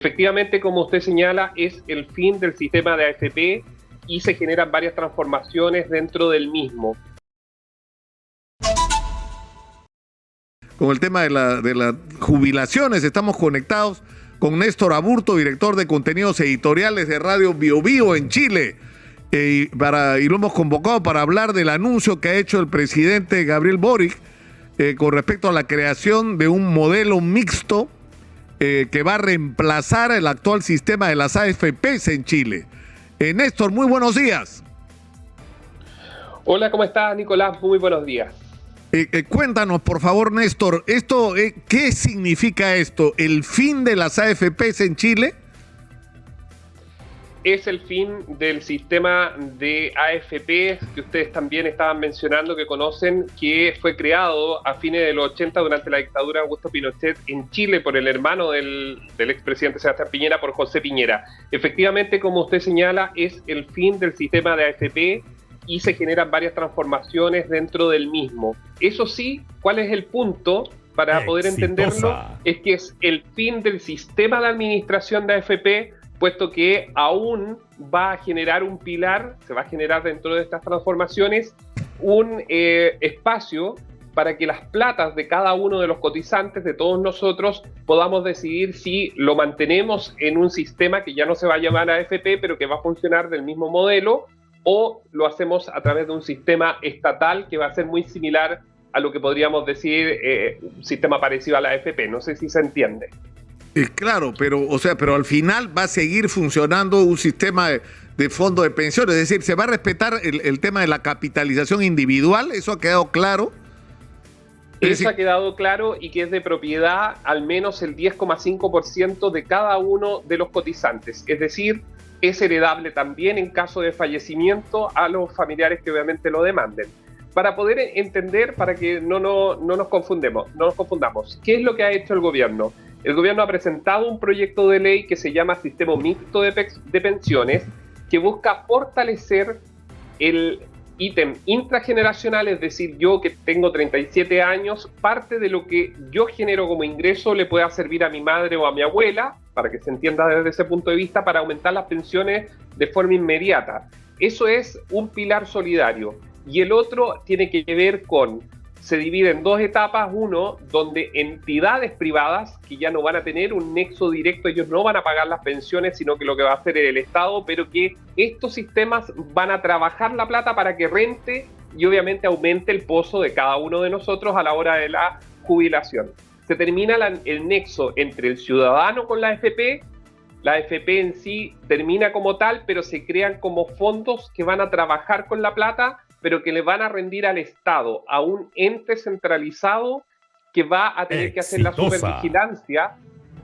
Efectivamente, como usted señala, es el fin del sistema de AFP y se generan varias transformaciones dentro del mismo. Con el tema de las jubilaciones, estamos conectados con Néstor Aburto, director de contenidos editoriales de Radio Bio Bio en Chile. Y lo hemos convocado para hablar del anuncio que ha hecho el presidente Gabriel Boric con respecto a la creación de un modelo mixto que va a reemplazar el actual sistema de las AFPs en Chile. Néstor, muy buenos días. Hola, ¿cómo estás, Nicolás? Muy buenos días. Cuéntanos, por favor, Néstor, ¿qué significa esto? ¿El fin de las AFPs en Chile? Es el fin del sistema de AFP que ustedes también estaban mencionando, que conocen, que fue creado a fines de los 80 durante la dictadura de Augusto Pinochet en Chile por el hermano del expresidente Sebastián Piñera, por José Piñera. Efectivamente, como usted señala, es el fin del sistema de AFP y se generan varias transformaciones dentro del mismo. Eso sí, ¿cuál es el punto para poder entenderlo? Es que es el fin del sistema de administración de AFP, puesto que aún va a generar un pilar, se va a generar dentro de estas transformaciones un espacio para que las platas de cada uno de los cotizantes, de todos nosotros, podamos decidir si lo mantenemos en un sistema que ya no se va a llamar AFP, pero que va a funcionar del mismo modelo, o lo hacemos a través de un sistema estatal que va a ser muy similar a lo que podríamos decir un sistema parecido a la AFP. No sé si se entiende. Claro, pero al final va a seguir funcionando un sistema de fondo de pensiones, es decir, ¿se va a respetar el tema de la capitalización individual? ¿Eso ha quedado claro? Eso ha quedado claro, y que es de propiedad al menos el 10,5% de cada uno de los cotizantes, es decir, es heredable también en caso de fallecimiento a los familiares que obviamente lo demanden. Para poder entender, para que no nos confundamos, ¿qué es lo que ha hecho el gobierno? El gobierno ha presentado un proyecto de ley que se llama Sistema Mixto de Pensiones, que busca fortalecer el ítem intrageneracional, es decir, yo que tengo 37 años, parte de lo que yo genero como ingreso le pueda servir a mi madre o a mi abuela, para que se entienda desde ese punto de vista, para aumentar las pensiones de forma inmediata. Eso es un pilar solidario. Y el otro tiene que ver con, se divide en dos etapas, uno donde entidades privadas que ya no van a tener un nexo directo, ellos no van a pagar las pensiones, sino que lo que va a hacer es el Estado, pero que estos sistemas van a trabajar la plata para que rente y obviamente aumente el pozo de cada uno de nosotros a la hora de la jubilación. Se termina el nexo entre el ciudadano con la AFP. La AFP en sí termina como tal, pero se crean como fondos que van a trabajar con la plata, pero que le van a rendir al Estado, a un ente centralizado que va a tener que hacer la supervigilancia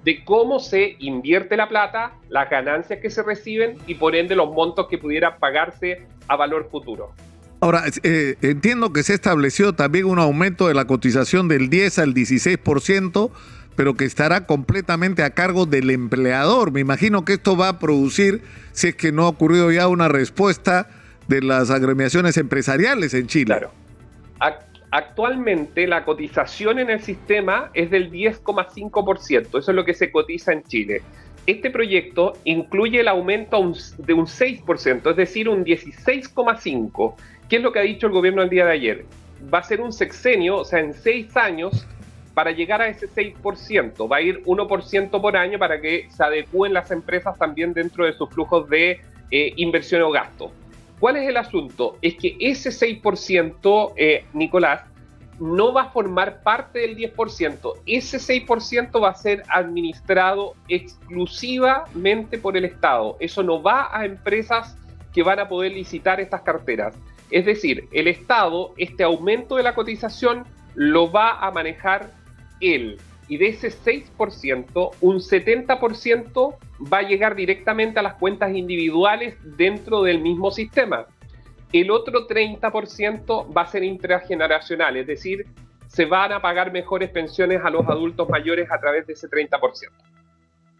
de cómo se invierte la plata, las ganancias que se reciben y por ende los montos que pudieran pagarse a valor futuro. Ahora, entiendo que se ha establecido también un aumento de la cotización del 10 al 16%, pero que estará completamente a cargo del empleador. Me imagino que esto va a producir, si es que no ha ocurrido ya, una respuesta de las agremiaciones empresariales en Chile. Claro. Actualmente la cotización en el sistema es del 10,5%, eso es lo que se cotiza en Chile. Este proyecto incluye el aumento de un 6%, es decir, un 16,5%. ¿Qué es lo que ha dicho el gobierno el día de ayer? Va a ser un sexenio, o sea, en 6 años, para llegar a ese 6%. Va a ir 1% por año para que se adecúen las empresas también dentro de sus flujos de inversión o gasto. ¿Cuál es el asunto? Es que ese 6%, Nicolás, no va a formar parte del 10%. Ese 6% va a ser administrado exclusivamente por el Estado. Eso no va a empresas que van a poder licitar estas carteras. Es decir, el Estado, este aumento de la cotización, lo va a manejar él. Y de ese 6%, un 70% va a llegar directamente a las cuentas individuales dentro del mismo sistema. El otro 30% va a ser intrageneracional, es decir, se van a pagar mejores pensiones a los adultos mayores a través de ese 30%.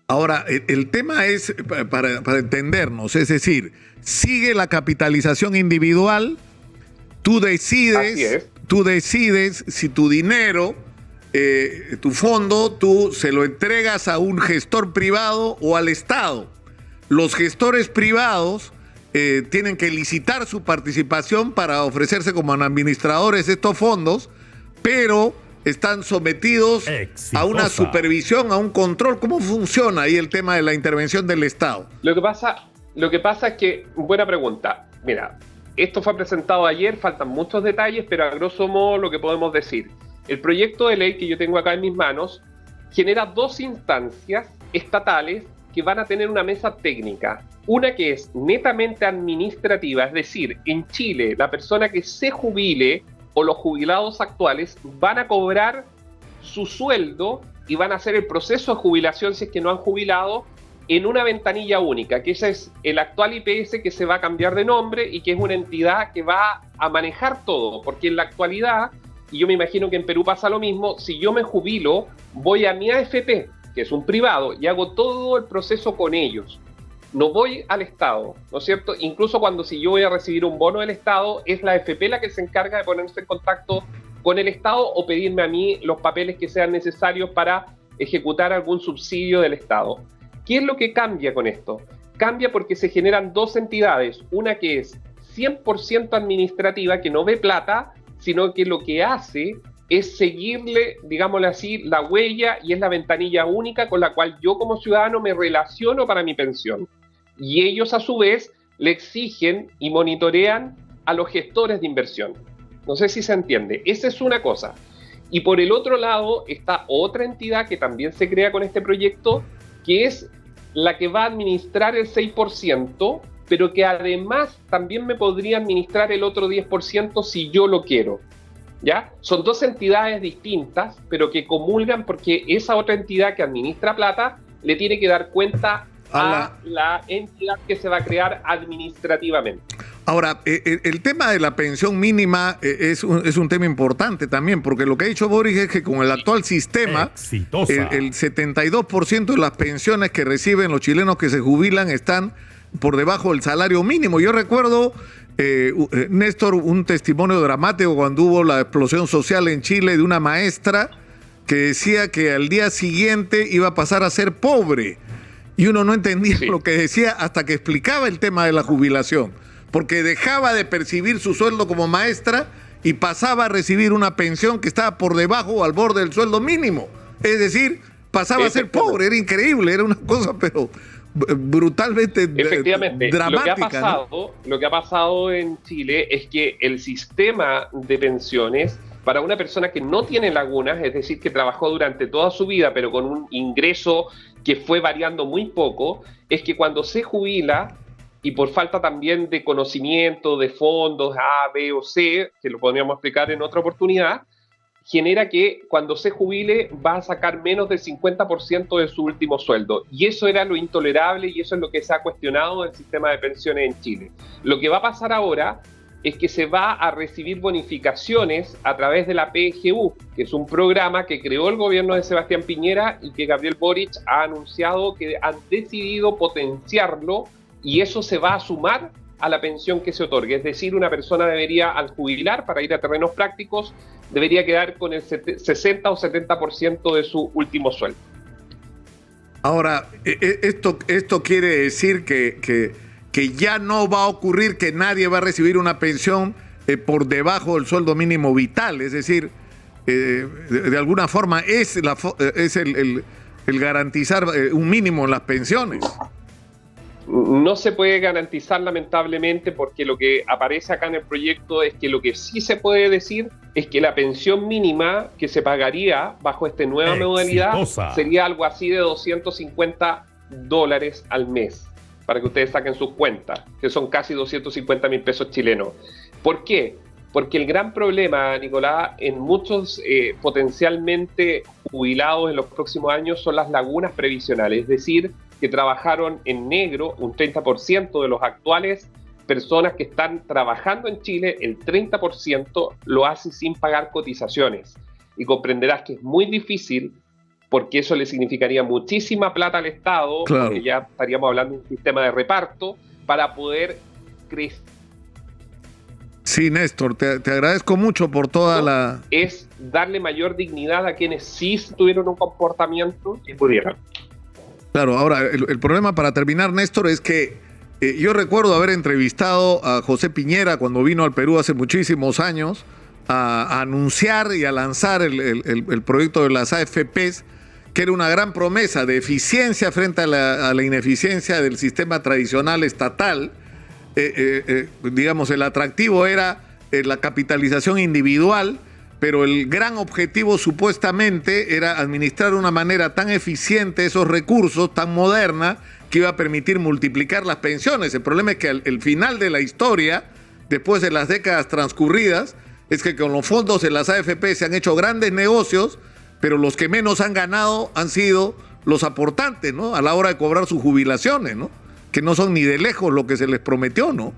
Ahora, el tema es, para entendernos, es decir, sigue la capitalización individual, tú decides si tu dinero tu fondo, tú se lo entregas a un gestor privado o al Estado. Los gestores privados tienen que licitar su participación para ofrecerse como administradores de estos fondos, pero están sometidos a una supervisión, a un control. ¿Cómo funciona ahí el tema de la intervención del Estado? Lo que pasa es que, buena pregunta, mira, esto fue presentado ayer, faltan muchos detalles, pero a grosso modo lo que podemos decir, el proyecto de ley que yo tengo acá en mis manos genera dos instancias estatales que van a tener una mesa técnica. Una que es netamente administrativa, es decir, en Chile la persona que se jubile o los jubilados actuales van a cobrar su sueldo y van a hacer el proceso de jubilación si es que no han jubilado en una ventanilla única, que ese es el actual IPS que se va a cambiar de nombre y que es una entidad que va a manejar todo, porque en la actualidad, y yo me imagino que en Perú pasa lo mismo, si yo me jubilo, voy a mi AFP, que es un privado, y hago todo el proceso con ellos. No voy al Estado, ¿no es cierto? Incluso si yo voy a recibir un bono del Estado, es la AFP la que se encarga de ponerse en contacto con el Estado o pedirme a mí los papeles que sean necesarios para ejecutar algún subsidio del Estado. ¿Qué es lo que cambia con esto? Cambia porque se generan dos entidades, una que es 100% administrativa, que no ve plata, sino que lo que hace es seguirle, digámosle así, la huella, y es la ventanilla única con la cual yo como ciudadano me relaciono para mi pensión. Y ellos a su vez le exigen y monitorean a los gestores de inversión. No sé si se entiende. Esa es una cosa. Y por el otro lado está otra entidad que también se crea con este proyecto, que es la que va a administrar el 6%, pero que además también me podría administrar el otro 10% si yo lo quiero. ¿Ya? Son dos entidades distintas, pero que comulgan porque esa otra entidad que administra plata le tiene que dar cuenta a la entidad que se va a crear administrativamente. Ahora, el tema de la pensión mínima es un tema importante también, porque lo que ha dicho Boris es que con el actual sistema, el 72% de las pensiones que reciben los chilenos que se jubilan están por debajo del salario mínimo. Yo recuerdo, Néstor, un testimonio dramático cuando hubo la explosión social en Chile de una maestra que decía que al día siguiente iba a pasar a ser pobre. Y uno no entendía lo que decía hasta que explicaba el tema de la jubilación, porque dejaba de percibir su sueldo como maestra y pasaba a recibir una pensión que estaba por debajo o al borde del sueldo mínimo. Es decir, pasaba a ser pobre. Era increíble, era una cosa pero brutalmente dramática. Lo que ha pasado en Chile es que el sistema de pensiones para una persona que no tiene lagunas, es decir, que trabajó durante toda su vida pero con un ingreso que fue variando muy poco, es que cuando se jubila, y por falta también de conocimiento de fondos A, B o C, que lo podríamos explicar en otra oportunidad, genera que cuando se jubile va a sacar menos del 50% de su último sueldo. Y eso era lo intolerable y eso es lo que se ha cuestionado del sistema de pensiones en Chile. Lo que va a pasar ahora es que se va a recibir bonificaciones a través de la PGU, que es un programa que creó el gobierno de Sebastián Piñera y que Gabriel Boric ha anunciado que han decidido potenciarlo, y eso se va a sumar a la pensión que se otorgue. Es decir, una persona debería, al jubilar, para ir a terrenos prácticos, debería quedar con el 60 o 70% de su último sueldo. Ahora, esto quiere decir que ya no va a ocurrir que nadie va a recibir una pensión por debajo del sueldo mínimo vital. Es decir, de alguna forma es el garantizar un mínimo en las pensiones. No se puede garantizar, lamentablemente, porque lo que aparece acá en el proyecto es que lo que sí se puede decir es que la pensión mínima que se pagaría bajo esta nueva modalidad sería algo así de $250 al mes, para que ustedes saquen sus cuentas, que son casi 250.000 pesos chilenos. ¿Por qué? Porque el gran problema, Nicolás, en muchos potencialmente jubilados en los próximos años son las lagunas previsionales, es decir, que trabajaron en negro. Un 30% de los actuales personas que están trabajando en Chile, el 30% lo hace sin pagar cotizaciones. Y comprenderás que es muy difícil, porque eso le significaría muchísima plata al Estado, claro, porque ya estaríamos hablando de un sistema de reparto, para poder crecer. Sí, Néstor, te agradezco mucho por toda la... Es darle mayor dignidad a quienes sí tuvieron un comportamiento y pudieron. Claro, ahora, el problema para terminar, Néstor, es que yo recuerdo haber entrevistado a José Piñera cuando vino al Perú hace muchísimos años a anunciar y a lanzar el proyecto de las AFPs, que era una gran promesa de eficiencia frente a la ineficiencia del sistema tradicional estatal. Digamos, el atractivo era la capitalización individual, pero el gran objetivo supuestamente era administrar de una manera tan eficiente esos recursos, tan moderna, que iba a permitir multiplicar las pensiones. El problema es que el final de la historia, después de las décadas transcurridas, es que con los fondos de las AFP se han hecho grandes negocios, pero los que menos han ganado han sido los aportantes, ¿no? A la hora de cobrar sus jubilaciones, ¿no? Que no son ni de lejos lo que se les prometió, ¿no?